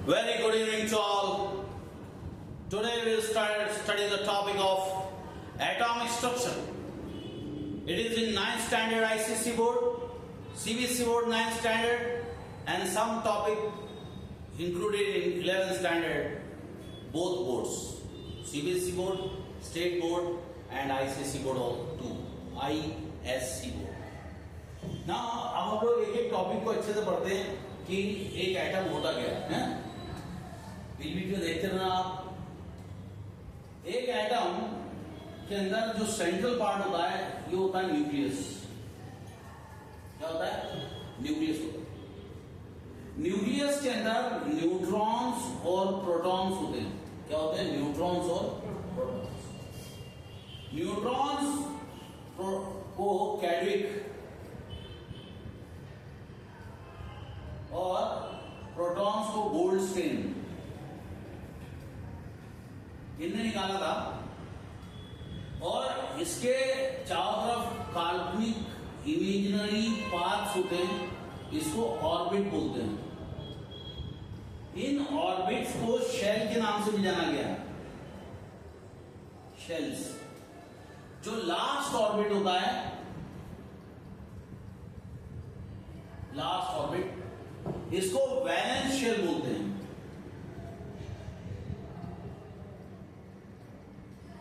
Very good evening to all. Today we will study the topic of atomic structure. It is in 9th standard ICC board, CBSE board 9th standard, and some topic included in 11th standard, both boards, CBSE board, state board, and ICC board too, ISC board. Now अब हम लोग एक topic को अच्छे से पढ़ते हैं कि एक एटम होता क्या है। वीडियो देखते रहना आप। एक एटम के अंदर जो सेंट्रल पार्ट होता है ये होता है न्यूक्लियस। क्या होता है? न्यूक्लियस होता है। न्यूक्लियस के अंदर न्यूट्रॉन्स और प्रोटॉन्स होते हैं। क्या होते हैं? न्यूट्रॉन्स और प्रोटॉन्स। न्यूट्रॉन्स को कैडविक और प्रोटॉन्स को गोल्डस्टीन इनने निकाला था। और इसके चारों तरफ काल्पनिक इमेजिनरी पाथ्स होते हैं, इसको ऑर्बिट बोलते हैं। इन ऑर्बिट्स को शेल के नाम से भी जाना गया। शेल्स। जो लास्ट ऑर्बिट होता है, लास्ट ऑर्बिट, इसको वैलेंस शेल बोलते हैं।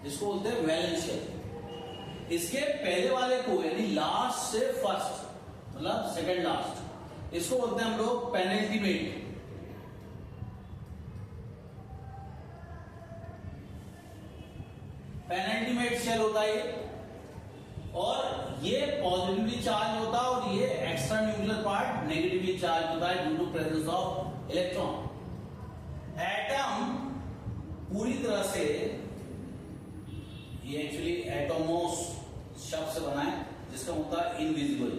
इसको बोलते हैं वैलेंस शेल। इसके पहले वाले को यानी लास्ट से फर्स्ट, मतलब सेकंड लास्ट, इसको बोलते हैं हम लोग पेनल्टीमेट। पेनल्टीमेट शेल होता है ये, और ये पॉजिटिवली चार्ज होता है और ये extra nuclear part negatively charge होता है due to presence of electron. Atom पूरी तरह से, ये एक्चुअली एटोमोस शब्द से बना है जिसका होता है इनविजिबल।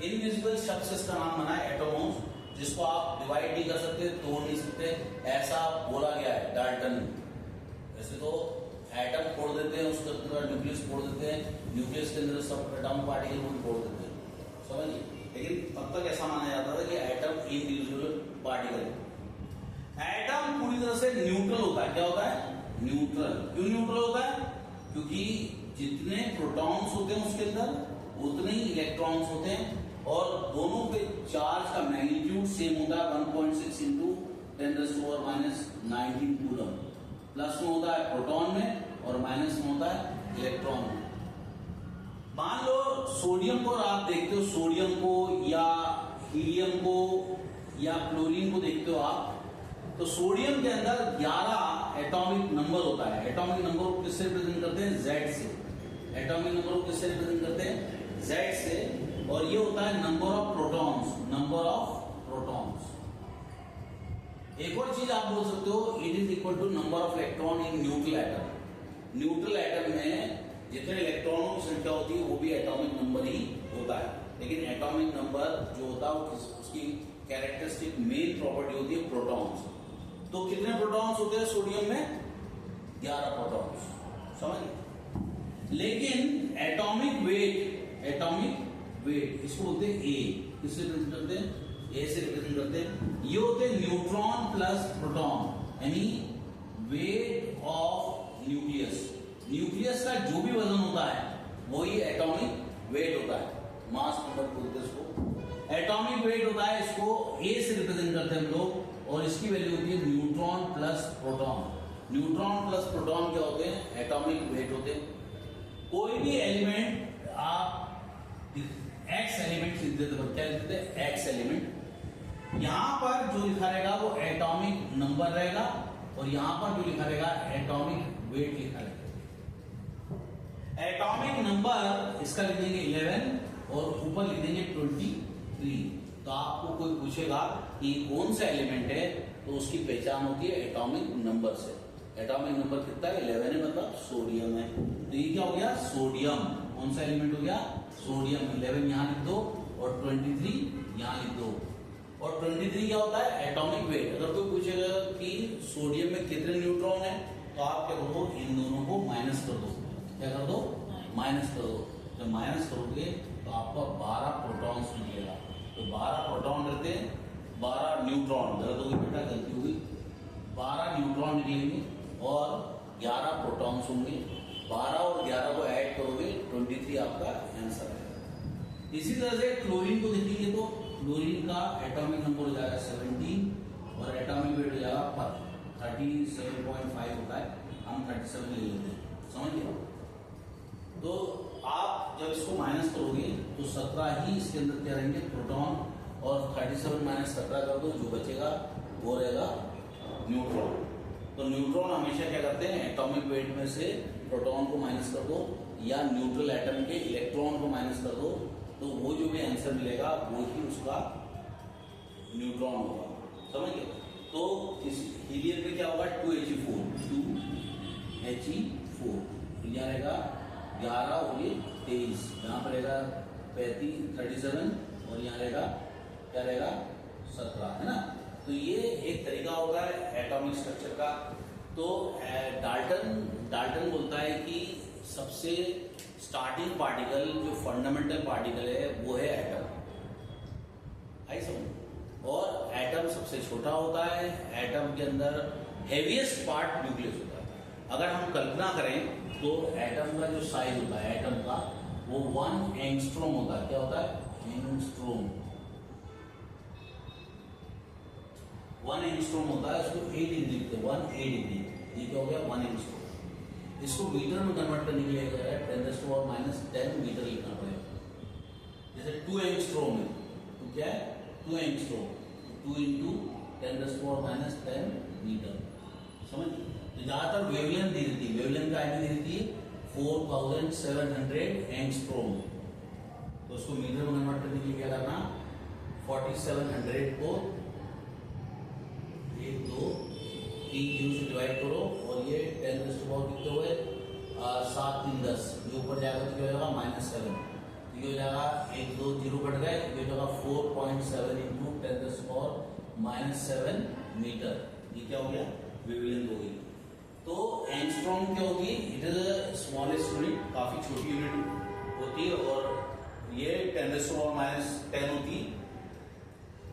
इनविजिबल शब्द से इसका नाम बना है एटोमोस, जिसको आप डिवाइड नहीं कर सकते, तोड़ नहीं सकते, ऐसा बोला गया है डाल्टन। वैसे तो एटम फोड़ देते हैं, उसके अंदर न्यूक्लियस फोड़ देते हैं, न्यूक्लियस के अंदर सब एटॉमिक पार्टिकल को फोड़ देते हैं, समझिए। लेकिन तब तक ऐसा माना जाता था कि एटम इनडिविजुअल पार्टिकल है। एटम पूरी तरह से न्यूट्रल होता है। क्या होता है? न्यूट्रल। क्यों न्यूट्रल होता है? क्योंकि जितने प्रोटॉन्स होते हैं उसके अंदर उतने ही इलेक्ट्रॉन्स होते हैं, और दोनों के चार्ज का मैग्नीट्यूड सेम होता है 1.6 इंटू 10⁻⁹ कूलम। प्लस में होता है प्रोटॉन में और माइनस में होता है इलेक्ट्रॉन में। मान लो सोडियम को आप देखते हो, सोडियम को या हीलियम को या क्लोरीन को देखते हो आप, तो सोडियम के अंदर 11 एटॉमिक नंबर होता है। एटॉमिक नंबर को किससे रिप्रेजेंट करते हैं? Z से। एटॉमिक नंबर को किससे रिप्रेजेंट करते हैं? Z से। और ये होता है number of protons. Number of protons. एक और चीज आप बोल सकते हो, it is equal to number of electron in neutral atom. Neutral atom में जितने इलेक्ट्रॉनों की संख्या होती है वो भी एटॉमिक नंबर ही होता है। लेकिन एटॉमिक नंबर जो होता है उसकी कैरेक्टरिस्टिक मेन प्रॉपर्टी होती है प्रोटॉन्स। तो कितने प्रोटॉन्स होते हैं सोडियम में? 11 प्रोटॉन्स, समझ। लेकिन एटॉमिक वेट इसको बोलते हैं ए। किससे रिप्रेजेंट करते हैं? ए से रिप्रेजेंट करते हैं। ये होते हैं न्यूट्रॉन प्लस प्रोटॉन, यानी वेट ऑफ न्यूक्लियस। न्यूक्लियस का जो भी वजन होता है वही एटॉमिक वेट होता है। मास नंबर बोलते हैं इसको। एटॉमिक वेट होता है, इसको ए से रिप्रेजेंट करते हैं हम लोग, और इसकी वैल्यू होती है neutron plus proton. Neutron plus proton क्या होते हैं? एटॉमिक वेट होते हैं। कोई भी एलिमेंट आप एक्स एलिमेंट लिख देते हैं, क्या लिखते हैं? X element. यहां पर जो लिखा रहेगा वो एटॉमिक नंबर रहेगा, और यहां पर जो लिखा रहेगा एटॉमिक वेट लिखा रहेगा। एटॉमिक नंबर इसका लिख देंगे 11 और ऊपर लिख देंगे 23। तो आपको कोई पूछेगा कि कौन सा एलिमेंट है, तो उसकी पहचान होती है एटॉमिक नंबर से। एटॉमिक नंबर कितना है? 11 है, मतलब सोडियम है। तो ये क्या हो गया? सोडियम। कौन सा एलिमेंट हो गया? सोडियम। 11 यहां लिख दो और 23 यहां लिख दो। और 23 क्या होता है? Atomic weight. अगर कोई पूछेगा कि सोडियम में कितने न्यूट्रॉन है, तो आप क्या करो? इन दोनों को माइनस कर दो। क्या कर दो? माइनस कर दो। जब माइनस करोगे तो आपका 12 प्रोटॉन्स मिलेगा। तो 12 प्रोटॉन रहते हैं 12 न्यूट्रॉन, गलत होगी बेटा, गलती होगी, 12 न्यूट्रॉन निकलेंगे और 11 प्रोटॉन्स होंगे। 12 और 11 को ऐड करोगे 23 आपका आंसर है। इसी तरह से क्लोरीन को देखेंगे तो क्लोरीन का एटॉमिक नंबर हो जाएगा 17 और एटॉमिक वेट हो जाएगा 37.5 होता है, हम 37 ले लेते हैं, समझ गए। तो आप जब इसको माइनस करोगे तो 17 ही इसके अंदर क्या रहेंगे, प्रोटॉन, और 37 माइनस 17 कर दो, जो बचेगा वो रहेगा न्यूट्रॉन। तो न्यूट्रॉन हमेशा क्या करते हैं, एटॉमिक वेट में से प्रोटॉन को माइनस कर दो या न्यूट्रल एटम के इलेक्ट्रॉन को माइनस कर दो, तो वो जो भी आंसर मिलेगा वो ही उसका न्यूट्रॉन होगा, समझ गए। तो इस हीलियम में क्या होगा, 2He4, 2He4, यहाँ रहेगा 11 और ये 23, यहाँ पर रहेगा 37 और यहाँ रहेगा क्या रहेगा 17, है ना। तो ये एक तरीका होता है एटॉमिक स्ट्रक्चर का। तो डाल्टन बोलता है कि सबसे स्टार्टिंग पार्टिकल जो फंडामेंटल पार्टिकल है वो है एटम, आई समझ। और एटम सबसे छोटा होता है, एटम के अंदर हेवीएस्ट पार्ट न्यूक्लियस होता है। अगर हम कल्पना करें तो एटम का जो साइज होता है एटम का वो 1 एंगस्ट्रॉम होता है। क्या होता है, एंगस्ट्रॉम, 1 एंगस्ट्रॉम होता है, उसको 8 डिग्री लिखते हैं, 1 डिग्री, ये क्या हो गया 1 एंगस्ट्रॉम। इसको मीटर में कन्वर्ट करने के लिए 10⁻⁻10 मीटर लिखना पड़ेगा। जैसे 2 एंगस्ट्रॉम है तो क्या है 2 एंगस्ट्रॉम, 2 × 10⁻10 मीटर, समझ। तो ज्यादातर वेवलेंथ दी रहती है, वेवलेंथ का आईडी दी रहती है 4700 एंगस्ट्रॉम। तो उसको मीटर में कन्वर्ट करने के लिए क्या करना, 4700 को 1 2 3 जीरो से डिवाइड करो और ये 10 कितने हुए 7 3 10, ये ऊपर जाएगा तो क्या हो जाएगा -7, तो ये हो जाएगा 1 2 जीरो कट गए, ये हो जाएगा 4.7 × 10⁻⁻7 मीटर। ये क्या हो गया, वेवलेंथ हो गई। तो एंगस्ट्रॉम क्या होगी, इट इज स्मॉलेस्ट यूनिट, काफी छोटी यूनिट होती है और ये 10⁻10 होती है।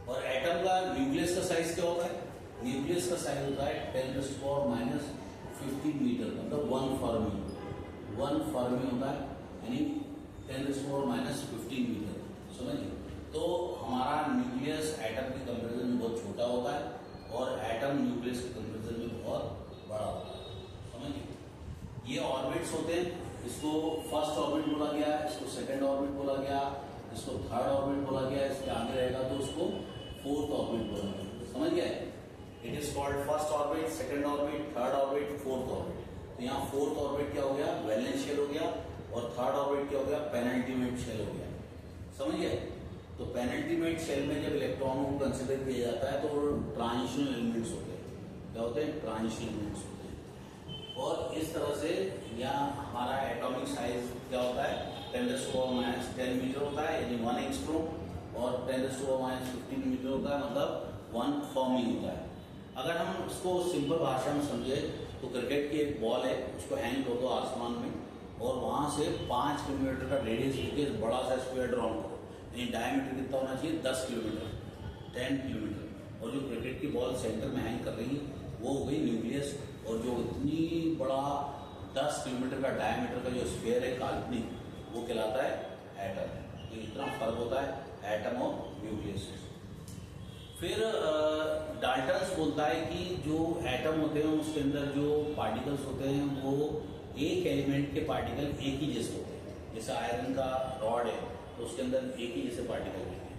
और एटम का न्यूक्लियस का साइज क्या होता है, न्यूक्लियस का साइज होता है 10⁻15 मीटर, मतलब 1 फर्मी होता है, यानी 10⁻15 मीटर, समझिए। तो हमारा न्यूक्लियस एटम के कंपैरिजन में बहुत छोटा होता है और एटम न्यूक्लियस के कंपैरिजन में बहुत बड़ा होता है, समझिए। ये ऑर्बिट्स होते हैं, इसको फर्स्ट ऑर्बिट बोला गया, इसको सेकंड ऑर्बिट बोला गया, इसको थर्ड ऑर्बिट बोला गया, इसके आगे रहेगा तो उसको फोर्थ ऑर्बिट बोला गया, समझ गए। It is called first orbit, second orbit, third orbit, fourth orbit. तो यहाँ फोर्थ ऑर्बिट क्या हो गया, वैलेंस शेल हो गया, और थर्ड ऑर्बिट क्या हो गया, पेनल्टीमेट शेल हो गया, समझ गए। तो पेनल्टीमेट शेल में जब इलेक्ट्रॉनों को कंसिडर किया जाता है तो ट्रांजिशनल एलिमेंट्स होते हैं। क्या होते हैं, ट्रांजिशनल एलिमेंट्स होते हैं। और इस तरह से यहाँ हमारा एटॉमिक साइज क्या होता है, 10⁻10 मीटर होता है, यानी 1 एंगस्ट्रॉम, और 10⁻15 मीटर होता है, मतलब 1 फर्मी होता है। अगर हम उसको सिंपल भाषा में समझे तो क्रिकेट की एक बॉल है, उसको हैंग कर दो आसमान में और वहां से 5 किलोमीटर का रेडियस लेके बड़ा सा स्क्वायर ड्रॉ करो, यानी डायमीटर कितना होना चाहिए 10 किलोमीटर, 10 किलोमीटर। और जो क्रिकेट की बॉल सेंटर में हैंग कर रही है वो हो गई न्यूक्लियस, और जो इतनी बड़ा 10 किलोमीटर का डायमीटर का जो स्फीयर है काल्पनिक, वो कहलाता है एटम। तो इतना फर्क होता है एटम और न्यूक्लियस। फिर डाल्टन्स बोलता है कि जो एटम होते हैं उसके अंदर जो पार्टिकल्स होते हैं वो एक एलिमेंट के पार्टिकल एक ही जैसे होते हैं। जैसे आयरन का रॉड है तो उसके अंदर एक ही जैसे पार्टिकल होते हैं।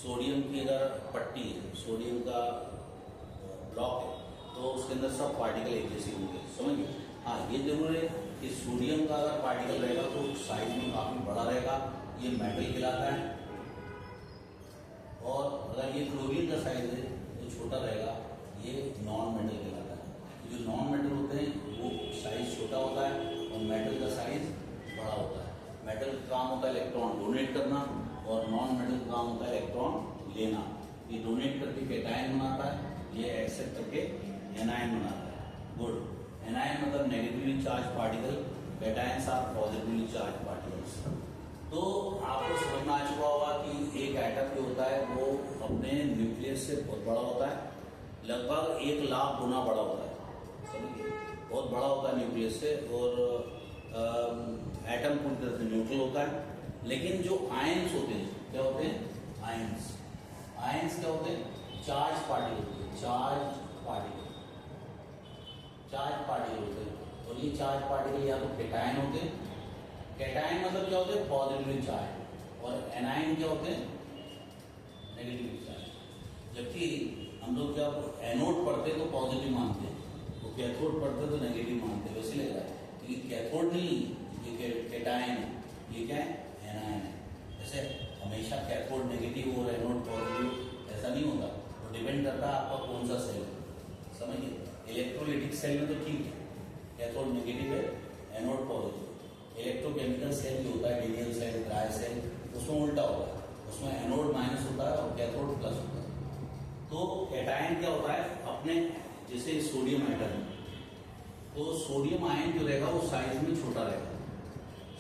सोडियम की अगर पट्टी है, सोडियम का ब्लॉक है, तो उसके अंदर सब पार्टिकल एक जैसे होंगे, समझिए। हाँ, ये जरूर है कि सोडियम का अगर पार्टिकल रहेगा तो साइज में काफी बड़ा रहेगा, ये मेटल कहलाता है। और अगर ये क्लोरीन का साइज है तो छोटा रहेगा, ये नॉन मेटल कहलाता है। जो नॉन मेटल होते हैं वो साइज छोटा होता है और मेटल का साइज बड़ा होता है। मेटल का काम होता है इलेक्ट्रॉन डोनेट करना और नॉन मेटल का काम होता है इलेक्ट्रॉन लेना। ये डोनेट करके कैटायन बनाता है, ये एक्सेप्ट करके एनायन बनाता है। गुड। एनायन मतलब negatively charge particle, cations are positively charge particles. तो आपको समझ में आ चुका होगा कि एक एटम जो होता है वो अपने न्यूक्लियस से बहुत बड़ा होता है, लगभग 1,00,000 गुना बड़ा होता है, समझिए बहुत बड़ा होता है न्यूक्लियस से। और एटम पूरी तरह से न्यूट्रल होता है। लेकिन जो आयंस होते हैं क्या होते हैं? आयंस। आयंस क्या होते हैं? चार्ज पार्टिकल होते हैं, चार्ज पार्टिकल होते हैं। और ये चार्ज पार्टिकल या तो कैटायन होते हैं, कैटायन मतलब क्या होते हैं? Positively charge. और एनायन क्या होते हैं? Negatively charge. जबकि हम लोग जब एनोड पढ़ते तो पॉजिटिव मानते हैं, तो कैथोड पढ़ते तो नेगेटिव मानते हैं। वैसे लग रहा है कि कैथोड नहीं, ये कैटायन है, ये क्या है? एनायन है। जैसे हमेशा कैथोड नेगेटिव और एनोड पॉजिटिव ऐसा नहीं होता, तो डिपेंड करता है आपका कौन सा सेल है, समझिए। इलेक्ट्रोलिटिक सेल में तो ठीक है, कैथोड नेगेटिव है, एनोड पॉजिटिव। इलेक्ट्रोकेमिकल सेल जो होता है, डेनियल सेल, ड्राई सेल, उसमें उल्टा होता है, उसमें एनोड माइनस होता है और कैथोड प्लस होता है। तो कैटायन क्या होता है? अपने जैसे सोडियम एटम, तो सोडियम आयन जो रहेगा वो साइज में छोटा रहेगा,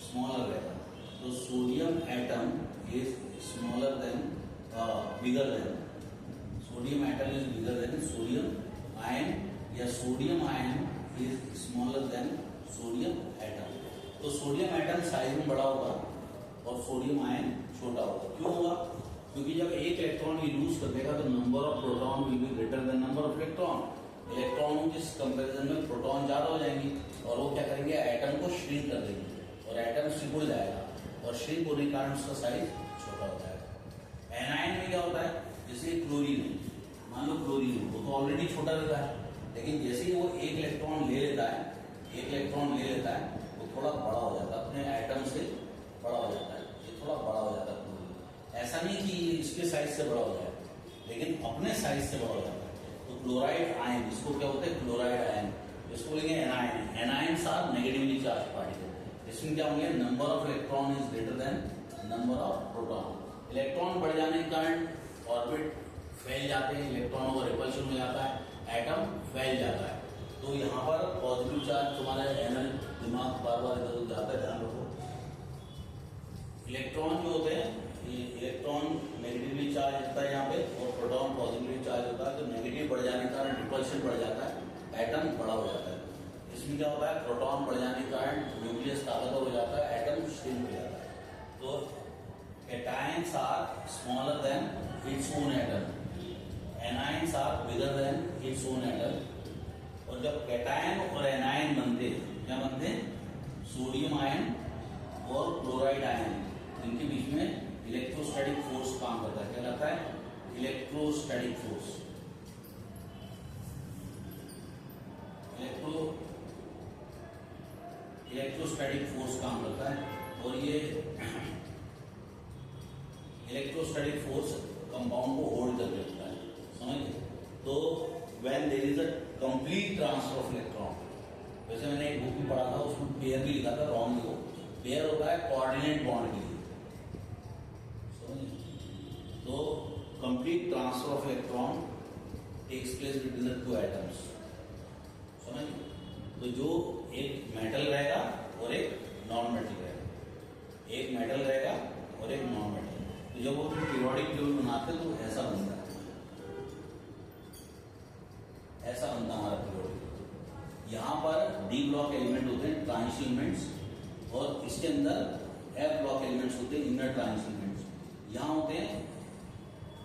स्मॉलर रहेगा। तो sodium atom is smaller than bigger than, sodium atom is bigger than sodium ion, या sodium ion is smaller than sodium atom. तो सोडियम एटम साइज में बड़ा होगा और सोडियम आयन छोटा होगा। क्यों होगा? क्योंकि जब एक इलेक्ट्रॉन ये लूज कर देगा तो number of proton will be greater than number of electron. इलेक्ट्रॉनों के कंपैरिजन में प्रोटॉन ज्यादा हो जाएंगे और वो क्या करेंगे? एटम को श्रिंक कर देंगे और एटम सिकुड़ जाएगा और श्रिंक होने के कारण उसका साइज छोटा हो जाएगा। एनायन में क्या होता है? जैसे क्लोरीन है, मान लो क्लोरीन है, वो तो ऑलरेडी छोटा रहता है, लेकिन जैसे ही वो एक इलेक्ट्रॉन ले लेता है, वो थोड़ा बड़ा हो जाता है, अपने एटम से बड़ा हो जाता है, ये थोड़ा बड़ा हो जाता है क्लोरीन। ऐसा नहीं कि इसके साइज से बड़ा हो जाए, लेकिन अपने साइज से बड़ा हो जाता है। तो क्लोराइड आयन, इसको क्या होता है? क्लोराइड आयन, इसको बोलेंगे anion. Anions are negatively charge particle. इसमें क्या होंगे? Number of electron is greater than number of proton. Electron बढ़ जाने के कारण ऑर्बिट फैल जाते हैं, इलेक्ट्रॉनों का रिपल्शन हो जाता है, एटम फैल जाता है। तो यहाँ पर पॉजिटिव चार्ज, तुम्हारे एनल दिमाग बार बार इधर उधर जाता है, ध्यान रखो। इलेक्ट्रॉन जो होते हैं, इलेक्ट्रॉन नेगेटिवली चार्ज होता है यहाँ पे और प्रोटॉन पॉजिटिवली चार्ज होता है। तो नेगेटिव बढ़ जाने के कारण रिपल्शन बढ़ जाता है, एटम बड़ा हो जाता है। इसमें क्या होता है? प्रोटॉन बढ़ जाने के कारण न्यूक्लियस ताकतवर हो जाता है, एटम श्रिंक हो जाता है। तो cations are smaller than its own atom, anions are bigger than its own atom. और जब कैटायन और एनायन बनते हैं, क्या बनते हैं? सोडियम आयन और क्लोराइड आयन, इनके बीच में इलेक्ट्रोस्टैटिक फोर्स काम करता है। क्या करता है? Electrostatic force. इलेक्ट्रोस्टैटिक फोर्स काम करता है और ये इलेक्ट्रोस्टैटिक फोर्स कंपाउंड को होल्ड कर रखता है, समझिए। तो when there is a complete transfer of electron, वैसे मैंने एक बुक में पढ़ा था, उसमें पेयर भी लिखा था, रॉन्ग लिखो। पेयर होता है कोऑर्डिनेट बॉन्ड के लिए, समझिए। तो complete transfer of electron takes place between the two atoms, समझिए। तो जो एक मेटल रहेगा और एक नॉन मेटल रहेगा, एक मेटल रहेगा और एक नॉन मेटल। तो जब वो पीरियोडिक टेबल बनाते हैं तो ऐसा बनता है, ऐसा बनता है हमारा पीरियोडिक। यहाँ पर डी ब्लॉक एलिमेंट होते हैं, ट्रांजिशन एलिमेंट्स, और इसके अंदर एफ ब्लॉक एलिमेंट्स होते हैं, इनर ट्रांजिशन एलिमेंट्स। यहाँ होते हैं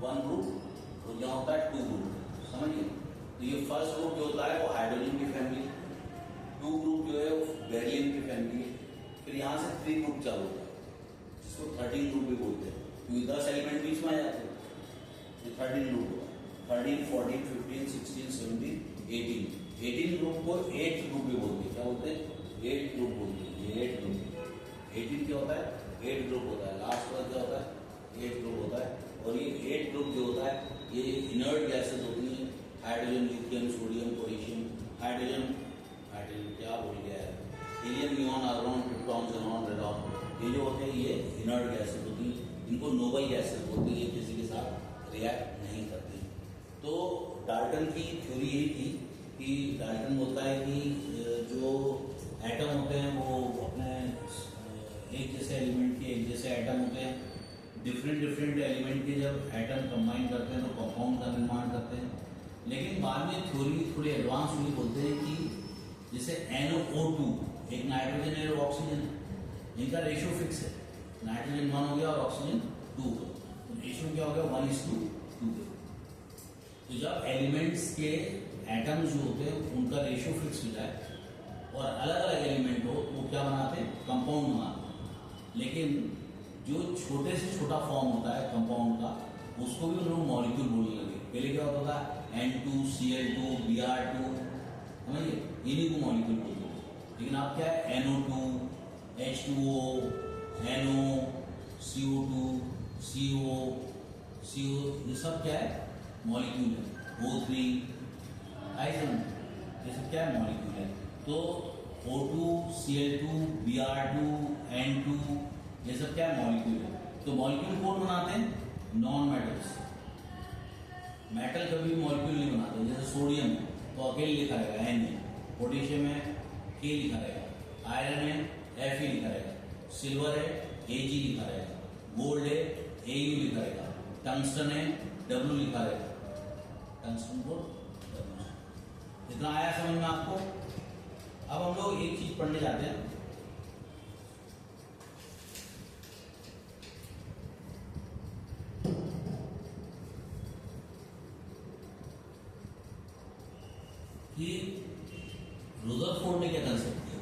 1 ग्रुप और यहाँ होता है 2 ग्रुप, समझिए। तो ये फर्स्ट ग्रुप जो होता है वो हाइड्रोजन की फैमिली, 2 ग्रुप जो है वो बेरिलियम की फैमिली है। फिर यहाँ से 3 ग्रुप चालू होता है, जिसको 13 ग्रुप भी बोलते हैं, क्योंकि 10 एलिमेंट बीच में आ जाते हैं। ये 13 ग्रुप होगा, 13, 14, 15, 16, 17, 18। 18 ग्रुप को 8 ग्रुप भी बोलते हैं। क्या बोलते हैं? 8 ग्रुप बोलते हैं। ये 8 ग्रुप, 18 क्या होता है? 8 ग्रुप होता है। लास्ट वाला क्या होता है? 8 ग्रुप होता है। और ये 8 ग्रुप जो होता है, ये इनर्ट गैसेस होती हैं, hydrogen, lithium, sodium, potassium, hydrogen क्या बोल गया है, helium, neon, argon, krypton, xenon, radon, ये जो होते हैं ये इनर्ट गैसेस होती हैं। इनको नोबल गैसेस बोलते हैं, ये किसी के साथ रिएक्ट नहीं करती। तो डाल्टन की थ्योरी यही थी कि डाल्टन बोलता है कि जो एटम होते हैं वो अपने एक जैसे एलिमेंट के एक जैसे एटम होते हैं, डिफरेंट डिफरेंट एलिमेंट के जब एटम कंबाइन करते हैं तो कंपाउंड का निर्माण करते हैं। लेकिन बाद में थ्योरी थोड़ी एडवांस हुई, बोलते हैं कि जैसे NO2 एक नाइट्रोजन है और ऑक्सीजन, इनका रेशियो फिक्स है, नाइट्रोजन 1 हो गया और ऑक्सीजन 2 हो गया, तो रेशियो क्या हो गया 1:2। तो जब एलिमेंट्स के एटम्स जो होते हैं उनका रेशियो फिक्स हो जाए और अलग अलग एलिमेंट हो तो क्या बनाते हैं, कंपाउंड बनाते हैं। लेकिन जो छोटे से छोटा फॉर्म होता है कंपाउंड का, उसको भी उन लोग मॉलिक्यूल बोलने लगे। पहले क्या होता था N2Cl2 Br2, समझिए इन्हीं को मॉलिक्यूल बोलते थे। लेकिन अब क्या है NO2 H2O NO CO2 CO CO, ये सब क्या है मॉलिक्यूल है। O3 ये सब क्या है मॉलिक्यूल है। तो O2 Cl2 Br2 N2 ये सब क्या है मॉलिक्यूल है। तो मॉलिक्यूल कौन बनाते हैं, नॉन मेटल्स। मेटल कभी मॉलिक्यूल नहीं बनाते। जैसे सोडियम है तो अकेले लिखा रहेगा Na, पोटेशियम है K लिखा रहेगा, आयरन है Fe लिखा रहेगा, सिल्वर है Ag लिखा रहेगा, गोल्ड है Au लिखा रहेगा, टंगस्टन है W लिखा रहेगा, टंगस्टन को W। इतना आया समझ में आपको। अब हम लोग एक चीज पढ़ने जाते हैं, कि रुदरफोर्ड ने क्या कंसेप्ट किया।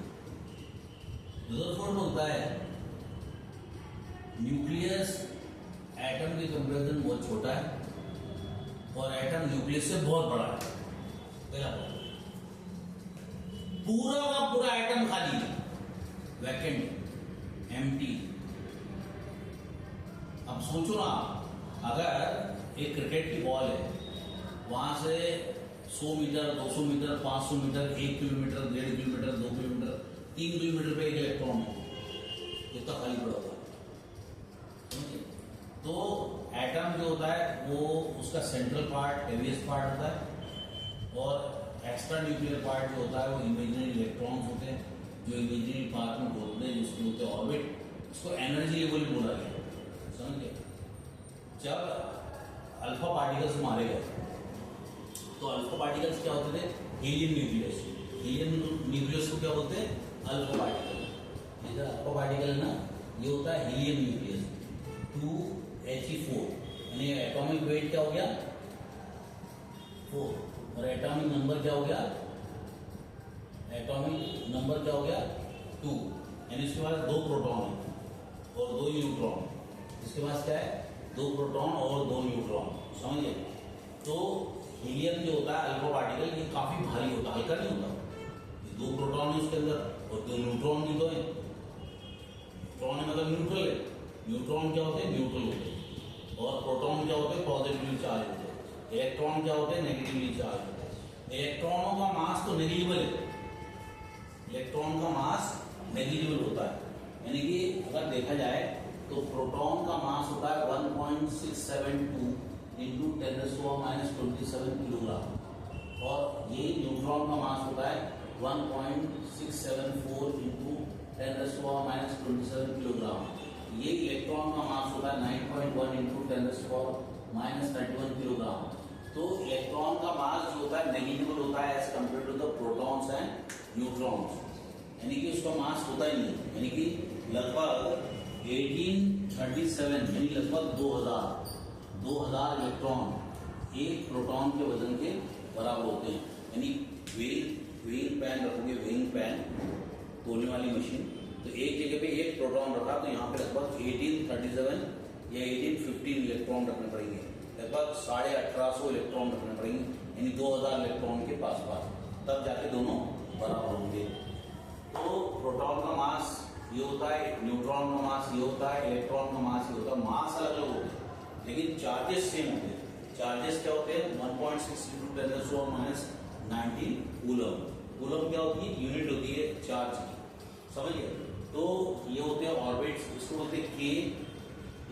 रुदरफोर्ड बोलता है न्यूक्लियस एटम के कंपैरिजन बहुत छोटा है और एटम न्यूक्लियस से बहुत बड़ा है। पहला पूरा का पूरा एटम खाली है, वैकेंट, एम्प्टी। अब सोचो ना, अगर एक क्रिकेट की बॉल है, वहां से 100 metre 200 metre 500 metre 1 kilometre 1.5 kilometre 2 kilometre 3 kilometre पे एक इलेक्ट्रॉन है, इतना खाली पड़ा हुआ है। तो एटम जो होता है वो उसका सेंट्रल पार्ट हेवीएस्ट पार्ट होता है और एक्स्ट्रा न्यूक्लियर पार्ट जो होता है वो इमेजिनरी इलेक्ट्रॉन्स होते हैं, जो इमेजिनरी पार्ट में होते हैं, जिसके होते हैं ऑर्बिट। उसको एनर्जी लेवल बोला गया, समझिए। जब अल्फा पार्टिकल्स मारे गए तो अल्फा पार्टिकल्स क्या होते थे, हीलियम न्यूक्लियस। हीलियम न्यूक्लियस को क्या बोलते हैं, अल्फा पार्टिकल। इधर अल्फा पार्टिकल है ना, ये होता है हीलियम न्यूक्लियस 2He4, यानी एटॉमिक वेट क्या हो गया 4 और एटॉमिक नंबर क्या हो गया, एटॉमिक नंबर क्या हो गया 2, यानी इसके पास 2 प्रोटॉन है और 2 न्यूट्रॉन। इसके पास क्या है, 2 प्रोटॉन और 2 न्यूट्रॉन, समझिए। तो हीलियम जो होता है अल्फा पार्टिकल, ये काफी भारी होता है, हल्का नहीं होता। 2 प्रोटॉन है उसके अंदर और 2 न्यूट्रॉन भी तो है। प्रोटॉन है मतलब न्यूट्रल है, न्यूट्रॉन क्या होते हैं, न्यूट्रल होते हैं, और प्रोटॉन क्या होते हैं, पॉजिटिवली चार्ज होते हैं। इलेक्ट्रॉन क्या होते हैं, नेगेटिवली चार्ज होते हैं। इलेक्ट्रॉनों का मास तो नेग्लिजिबल है, इलेक्ट्रॉन का मास नेग्लिजिबल होता है। यानी कि अगर देखा जाए तो प्रोटॉन का मास होता है 1.672 इंटू 10⁻⁻27 किलोग्राम और ये न्यूट्रॉन का मास होता है 1.674 इंटू 10⁻⁻27 किलोग्राम। ये इलेक्ट्रॉन का मास होता है 9.1 इंटू 10⁻⁻31 किलोग्राम। तो इलेक्ट्रॉन का मास जो होता है नेग्लिजिबल होता है as compare to the protons and neutrons, यानी कि उसका मास होता ही नहीं, यानी कि लगभग 1837 यानी लगभग 2000 इलेक्ट्रॉन एक प्रोटॉन के वजन के बराबर होते हैं। यानी वेइंग पैन रखोगे, वेइंग पैन तोलने वाली मशीन, तो एक जगह पे एक प्रोटॉन रखा तो यहाँ पे लगभग 1837 या 1815 इलेक्ट्रॉन रखने पड़ेंगे, लगभग 1850 इलेक्ट्रॉन रखने पड़ेंगे, यानी 2000 इलेक्ट्रॉन के पास तब जाके दोनों बराबर होंगे। तो प्रोटॉन का मास ये होता है, न्यूट्रॉन का मास ये होता है, इलेक्ट्रॉन का मास ये होता है। मास अलग अलग होते हैं लेकिन चार्जेस सेम होते हैं। चार्जेस क्या होते हैं, 1.6 इंटू 10⁻⁹ कूलम। कूलम क्या होती है, यूनिट होती है चार्ज की, समझिए। तो ये होते हैं ऑर्बिट्स, इसको बोलते हैं के,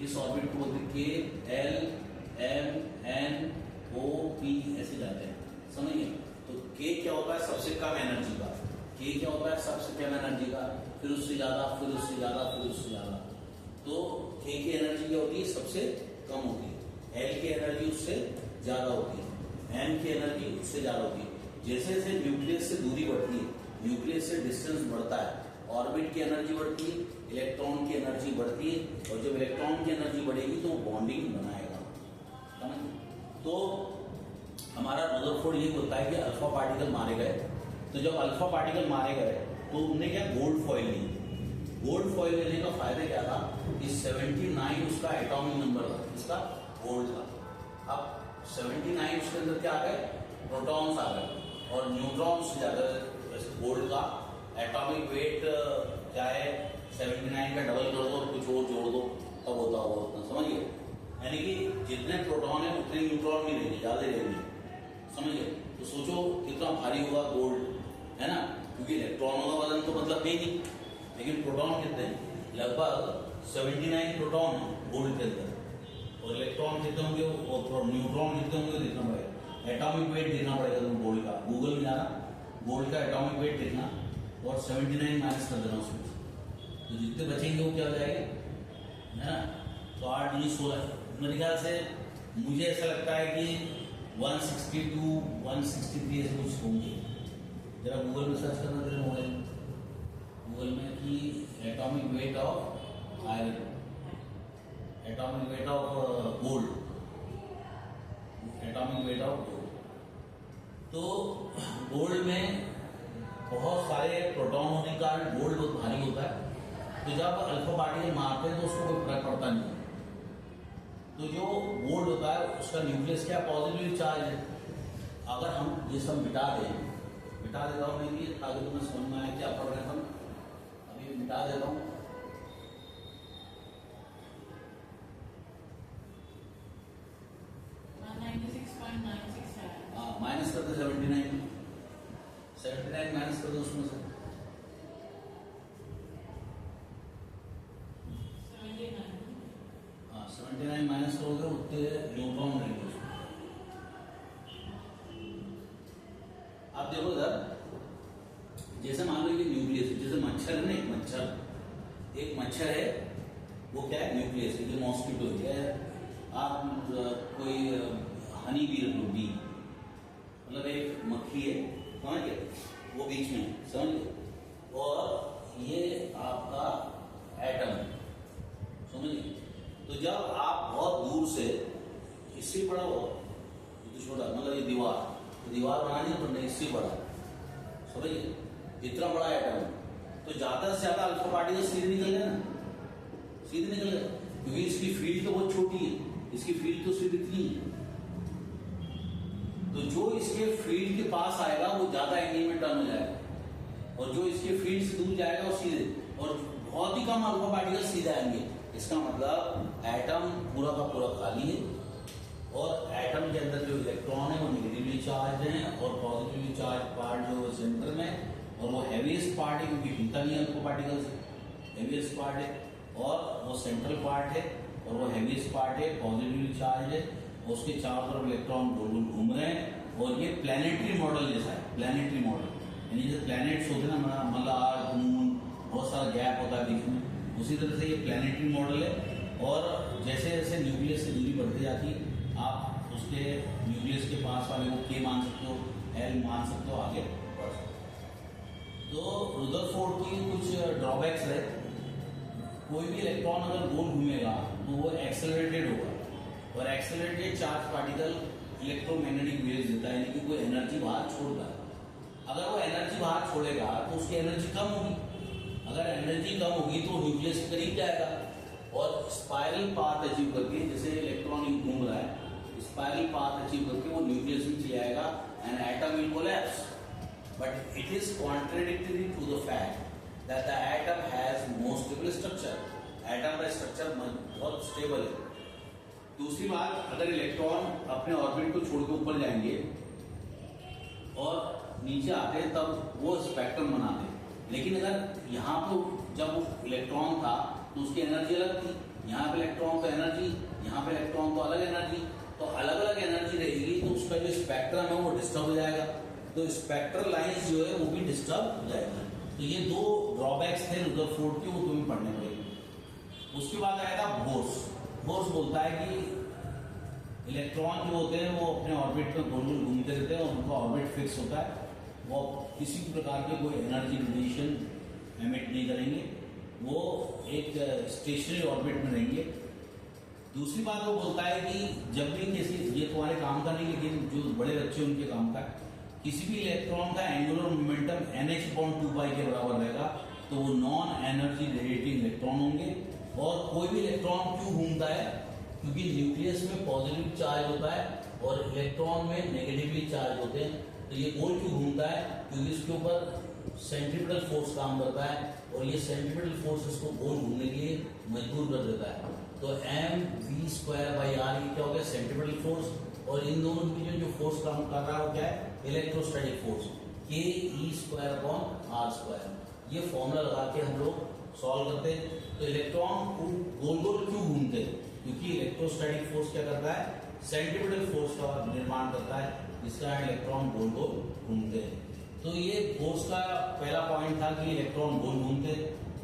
इस ऑर्बिट को बोलते हैं के, L M N O P ऐसे जाते हैं, समझिए। तो के क्या होता है, सबसे कम एनर्जी का। के क्या होता है, सबसे कम एनर्जी का। फिर उससे ज्यादा, फिर उससे ज्यादा, फिर उससे ज्यादा। तो K की एनर्जी क्या होती है? सबसे कम होती है। L की एनर्जी उससे ज्यादा होती है। M की एनर्जी उससे ज्यादा होती है। जैसे जैसे न्यूक्लियस से दूरी बढ़ती है, न्यूक्लियस से डिस्टेंस बढ़ता है, ऑर्बिट की एनर्जी बढ़ती है, इलेक्ट्रॉन की एनर्जी बढ़ती है, और जब इलेक्ट्रॉन की एनर्जी बढ़ेगी तो वो बॉन्डिंग बनाएगा। तो हमारा रदरफोर्ड ये होता है कि अल्फा पार्टिकल मारे गए, तो जब अल्फा पार्टिकल मारे गए तो उन्होंने क्या गोल्ड फॉइल ली। गोल्ड फॉइल लेने का फायदा क्या था कि 79 उसका एटॉमिक नंबर था, इसका गोल्ड था। अब 79 उसके अंदर क्या आ गए? प्रोटॉन्स आ गए, और न्यूट्रॉन्स ज्यादा। गोल्ड का एटॉमिक वेट क्या है? 79 का डबल कर दो और कुछ और जोड़ दो, तब होता होगा उतना, समझिए। यानी कि जितने प्रोटॉन है उतने न्यूट्रॉन भी रहेंगे, ज्यादा रहेंगे, समझिए। तो सोचो कितना भारी होगा गोल्ड, है ना, क्योंकि इलेक्ट्रॉनों का वजन तो मतलब है नहीं, लेकिन प्रोटॉन कितने हैं? लगभग 79 प्रोटॉन है गोल्ड के अंदर, और इलेक्ट्रॉन कितने होंगे और न्यूट्रॉन कितने होंगे देखना पड़ेगा। एटॉमिक वेट देखना पड़ेगा तुम्हें गोल्ड का, गूगल में जाना, गोल्ड का एटॉमिक वेट देखना और 79 माइनस कर देना उसमें, तो जितने बचेंगे वो क्या हो जाएगा, है ना। तो 8 19 16, मेरे ख्याल से मुझे ऐसा लगता है कि 162 163 ऐसे कुछ होंगे। जरा गूगल में सर्च करना तेरे मोबाइल में, गूगल में कि atomic weight of iron, atomic weight of gold, atomic weight of gold. तो गोल्ड में बहुत सारे प्रोटॉन होने के कारण गोल्ड बहुत भारी होता है। तो जब अल्फा पार्टिकल मारते हैं तो उसको कोई फर्क पड़ता नहीं। तो जो गोल्ड होता है उसका न्यूक्लियस क्या पॉजिटिव चार्ज है। अगर हम ये सब मिटा देता हूँ मैं भी, ताकि तुम्हें समझ में आए क्या पढ़ रहे हैं हम। अभी मिटा देता हूँ। माइनस कर दो 79 माइनस कर दो उसमें से 79 माइनस करोगे उतने न्यूट्रॉन रहेंगे उसमें। आप देखो इधर, जैसे मान लो कि न्यूक्लियस, जैसे मच्छर है ना, एक मच्छर है, वो क्या है? न्यूक्लियस है। मॉस्किटो है, आप कोई हनी बी रख लो, बी मतलब एक मक्खी है, समझ गए, वो बीच में, समझ गए, और ये आपका एटम है, समझिए। तो जब आप बहुत दूर से, इससे बड़ा हो तो छोटा, मतलब ये दीवार, तो दीवार बनानी है, तो इससे बड़ा, समझिए, इतना बड़ा एटम है, तो ज्यादा से ज्यादा अल्फा पार्टिकल सीधे निकल गए ना, सीधे निकल गए, क्योंकि इसकी फील्ड तो बहुत छोटी है, इसकी फील्ड तो सिर्फ इतनी है। तो जो इसके फील्ड के पास आएगा वो ज्यादा एंगल में टर्न हो जाएगा, और जो इसके फील्ड से दूर जाएगा वो सीधे, और बहुत ही कम अल्फा पार्टिकल सीधे आएंगे। इसका मतलब एटम पूरा का पूरा खाली है, और एटम के अंदर जो इलेक्ट्रॉन है वो नेगेटिवली चार्ज है, और पॉजिटिवली चार्ज पार्ट जो सेंटर में, और वो हैवीएस्ट पार्ट है क्योंकि हिलता नहीं है अल्फा पार्टिकल से, हैवीएस्ट पार्ट है, और वो सेंट्रल पार्ट है, और वो हैवीएस्ट पार्ट है, पॉजिटिवली चार्ज है, उसके चारों तरफ इलेक्ट्रॉन गोल गोल घूम रहे हैं। और ये प्लैनेटरी मॉडल जैसा है, प्लैनेटरी मॉडल, यानी जैसे प्लैनेट्स होते हैं ना, मतलब अर्थ, मून, बहुत सारा गैप होता है बीच में, उसी तरह से ये प्लैनेटरी मॉडल है। और जैसे जैसे न्यूक्लियस से दूरी बढ़ती जाती है, आप उसके न्यूक्लियस के पास वाले को K मान सकते हो, L मान सकते हो, आगे बढ़ सकते हो। तो रदरफोर्ड की कुछ ड्रॉबैक्स है। कोई भी इलेक्ट्रॉन अगर गोल घूमेगा तो वो एक्सेलरेटेड होगा, और accelerated charge particle electromagnetic waves देता है, यानी कि कोई एनर्जी बाहर छोड़ता है। अगर वो एनर्जी बाहर छोड़ेगा तो उसकी एनर्जी कम होगी, अगर एनर्जी कम होगी तो न्यूक्लियस के करीब जाएगा, और स्पाइरल पाथ अचीव करके, जैसे इलेक्ट्रॉन घूम रहा है, स्पाइरल पाथ अचीव करके वो न्यूक्लियस में चले जाएगा, and atom will collapse. But it is contradictory to the fact that the atom has more stable structure. Atom का स्ट्रक्चर बहुत स्टेबल है। दूसरी बात, अगर इलेक्ट्रॉन अपने ऑर्बिट को छोड़ के ऊपर जाएंगे और नीचे आते तब वो स्पेक्ट्रम बनाते, लेकिन अगर यहाँ पर जब इलेक्ट्रॉन था तो उसकी एनर्जी अलग थी, यहाँ पे इलेक्ट्रॉन तो एनर्जी, यहाँ पे इलेक्ट्रॉन तो अलग एनर्जी, तो अलग अलग एनर्जी रहेगी, तो उसका जो स्पेक्ट्रम है वो डिस्टर्ब हो जाएगा, तो स्पेक्ट्रल लाइंस जो है वो भी डिस्टर्ब हो जाएगी। तो ये दो ड्रॉबैक्स थे रुदरफोर्ड के, वो तुम्हें पढ़ने पड़ेंगे। उसके बाद आएगा बोर्स। बोर्स बोलता है कि इलेक्ट्रॉन जो होते हैं वो अपने ऑर्बिट में गोल गोल घूमते रहते हैं और उनका ऑर्बिट फिक्स होता है, वो किसी भी प्रकार के कोई एनर्जी रेडिएशन एमिट नहीं करेंगे, वो एक स्टेशनरी ऑर्बिट में रहेंगे। दूसरी बात वो बोलता है कि जब भी किसी, ये तुम्हारे काम का नहीं लेकिन जो बड़े बच्चे उनके काम का, किसी भी इलेक्ट्रॉन का एंगुलर मोमेंटम nh/2π के बराबर रहेगा तो वो नॉन एनर्जी रेडिएटिंग इलेक्ट्रॉन होंगे। और कोई भी इलेक्ट्रॉन क्यों घूमता है, क्योंकि न्यूक्लियस में पॉजिटिव चार्ज होता है और इलेक्ट्रॉन में नेगेटिवली चार्ज होते हैं। तो ये गोल क्यों घूमता है, क्योंकि इसके ऊपर सेंट्रीपिटल फोर्स काम करता है और ये सेंट्रीपिटल फोर्स इसको गोल घूमने के लिए मजबूर कर देता है। तो mv²/r ये क्या हो गया, सेंट्रीपिटल फोर्स, और इन दोनों के बीच में जो फोर्स काम कर रहा है वो क्या है, इलेक्ट्रोस्टैटिक फोर्स, ke²/r²। ये फॉर्मूला लगा के हम लोग सॉल्व करते हैं। तो इलेक्ट्रॉन गोल गोल क्यों घूमते हैं, क्योंकि इलेक्ट्रोस्टैटिक फोर्स क्या करता है, सेंट्रीपिटल फोर्स का निर्माण करता है, जिसका इलेक्ट्रॉन गोल गोल घूमते हैं। तो ये फोर्स का पहला पॉइंट था कि इलेक्ट्रॉन गोल घूमते।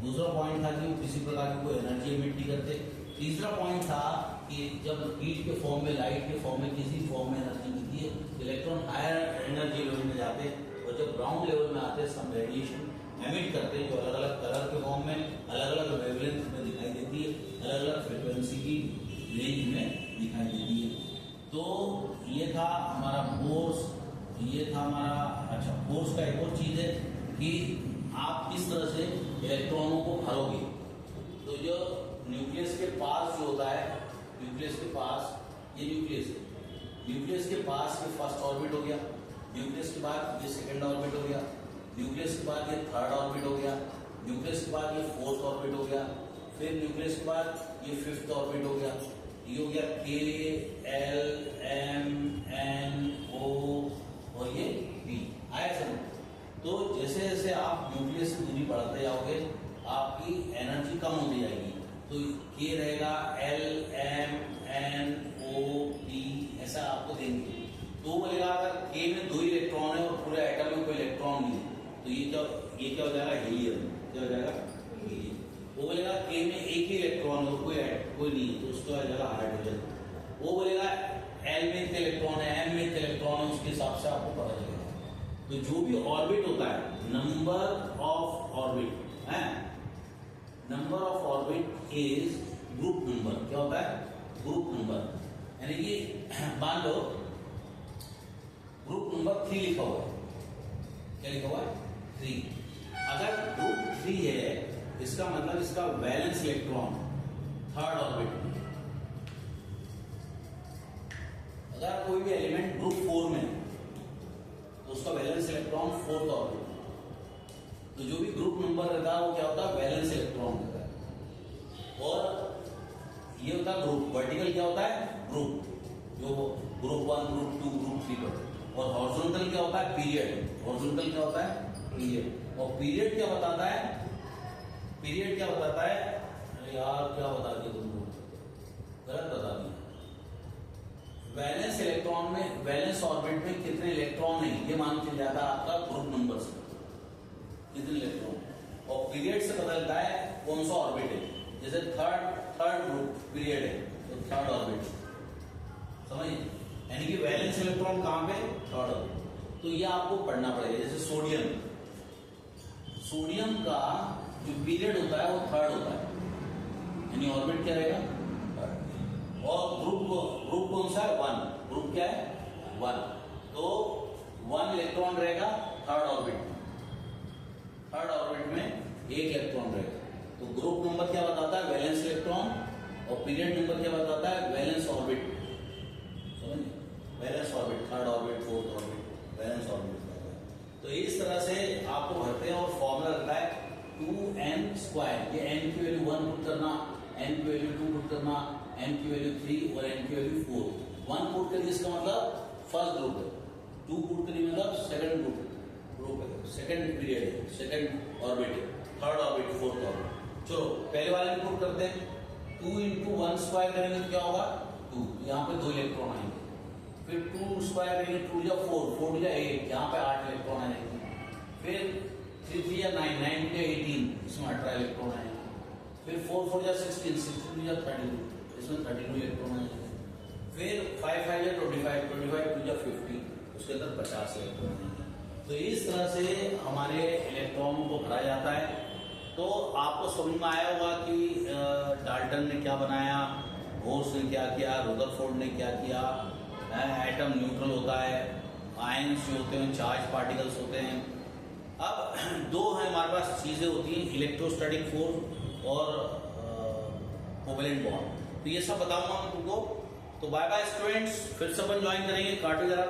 दूसरा पॉइंट था कि वो किसी प्रकार की कोई एनर्जी एमिट नहीं करते। तीसरा पॉइंट था कि जब हीट के फॉर्म में, लाइट के फॉर्म में, किसी फॉर्म में एनर्जी मिलती है, इलेक्ट्रॉन हायर एनर्जी लेवल में जाते हैं और जब ग्राउंड लेवल में आते हैं सम रेडिएशन एमिट करते हैं, जो अलग अलग कलर के फॉर्म में, अलग अलग वेवलेंथ में दिखाई देती है, अलग अलग फ्रिक्वेंसी की रेंज में दिखाई देती है। तो ये था हमारा बोर्स, ये था हमारा, अच्छा बोर्स का एक और चीज है कि आप किस तरह से इलेक्ट्रॉनों को भरोगे। तो जो न्यूक्लियस के पास जो होता है, न्यूक्लियस के पास, ये न्यूक्लियस है, न्यूक्लियस के पास ये फर्स्ट ऑर्बिट हो गया, न्यूक्लियस के बाद ये सेकंड ऑर्बिट हो गया, न्यूक्लियस के बाद ये थर्ड ऑर्बिट हो गया, न्यूक्लियस के बाद ये फोर्थ ऑर्बिट हो गया, फिर न्यूक्लियस के बाद ये फिफ्थ ऑर्बिट हो गया, ये हो गया K L M N O और ये P आया समझ। तो जैसे जैसे आप न्यूक्लियस से दूरी बढ़ाते जाओगे आपकी एनर्जी कम होती जाएगी। तो K रहेगा, L M N O P ऐसा आपको देंगे। तो बोलेगा अगर K में 2 इलेक्ट्रॉन है और पूरे एटम में कोई इलेक्ट्रॉन नहीं है तो ये क्या हो जाएगा, हीलियम। क्या हो जाएगा, हीलियम। वो बोलेगा K में एक ही इलेक्ट्रॉन है और कोई नहीं है तो उसको आ जाएगा हाइड्रोजन। वो बोलेगा L में इतने इलेक्ट्रॉन है, M में इतने इलेक्ट्रॉन है, उसके हिसाब से आपको पता चलेगा। तो जो भी ऑर्बिट होता है, नंबर ऑफ ऑर्बिट है, number of orbit is group number. क्या होता है, ग्रुप नंबर। यानी कि मान लो ग्रुप नंबर 3 लिखा हुआ है, क्या लिखा हुआ है, 3। अगर ग्रुप 3 है इसका मतलब इसका वैलेंस इलेक्ट्रॉन थर्ड ऑर्बिट में। अगर कोई भी एलिमेंट ग्रुप 4 में है तो उसका वैलेंस इलेक्ट्रॉन फोर्थ ऑर्बिट। तो जो भी ग्रुप नंबर रहता है वो क्या होता है, वैलेंस इलेक्ट्रॉन रहता है। और ये होता है ग्रुप। वर्टिकल क्या होता है, ग्रुप, जो ग्रुप 1, ग्रुप 2, ग्रुप 3 पर। और हॉरिजॉन्टल क्या होता है, पीरियड। हॉरिजॉन्टल क्या होता है, पीरियड। और पीरियड क्या बताता है, पीरियड क्या बताता है, अरे यार क्या बता दिया तुमको, गलत बता दिया। वैलेंस इलेक्ट्रॉन में, वैलेंस ऑर्बिट में कितने इलेक्ट्रॉन है ये मान चल जाता है आपका ग्रुप नंबर से, कितने इलेक्ट्रॉन। और पीरियड से पता चलता है कौन सा ऑर्बिट है। जैसे थर्ड ग्रुप पीरियड है तो थर्ड ऑर्बिट, समझिए। यानी कि वैलेंस इलेक्ट्रॉन कहां पे, थर्ड ऑर्बिट। तो ये आपको पढ़ना पड़ेगा। जैसे सोडियम, सोडियम का जो पीरियड होता है वो थर्ड होता है, यानी ऑर्बिट क्या रहेगा, थर्ड। और ग्रुप कौन सा है, 1। ग्रुप क्या है, 1। तो 1 इलेक्ट्रॉन रहेगा थर्ड ऑर्बिट में, थर्ड ऑर्बिट में 1 इलेक्ट्रॉन रहेगा। तो ग्रुप नंबर क्या बताता है, वैलेंस इलेक्ट्रॉन। और पीरियड नंबर क्या बताता है, वैलेंस ऑर्बिट। समझिए, valence orbit, third orbit, fourth orbit, valence orbit. तो इस तरह से आपको भरते हैं और फॉर्मूला रहता है 2n²। ये n की वैल्यू 1 पुट करना, n की वैल्यू 2 पुट करना, n की वैल्यू 3 और n की वैल्यू 4। 1 पुट करिए इसका मतलब फर्स्ट ग्रुप है, 2 पुट करिए मतलब सेकंड ग्रुप है, सेकंड पीरियड है, सेकंड ऑर्बिट है, थर्ड ऑर्बिट, फोर्थ ऑर्बिट। चलो पहले वाले में पुट करते हैं। 2 × 1² करेंगे तो क्या होगा, 2। यहाँ पे 2 इलेक्ट्रॉन आएंगे। फिर 2² करेंगे, 2 या 4, 4 या 8, यहाँ पे 8 इलेक्ट्रॉन आएंगे। फिर 3 3 या 9 9 या 18, इसमें 18 इलेक्ट्रॉन आएंगे। फिर 4 4 या 16 16 या 32, इसमें 32 इलेक्ट्रॉन आएंगे। फिर 5 5 या 25 25 2 या 50, उसके अंदर 50 इलेक्ट्रॉन आएंगे। तो इस तरह से हमारे इलेक्ट्रॉन को भरा जाता है। तो आपको समझ में आया होगा कि डाल्टन ने क्या बनाया, बोर्स ने क्या किया, रदरफोर्ड ने क्या किया। एटम न्यूट्रल होता है, आयंस जो होते हैं चार्ज पार्टिकल्स होते हैं। अब दो है हमारे पास चीजें होती हैं, इलेक्ट्रोस्टैटिक फोर्स और कोवेलेंट बॉन्ड। तो ये सब बताऊंगा मैं तुमको। तो बाय बाय स्टूडेंट्स, फिर से अपन ज्वाइन करेंगे, काटो जरा।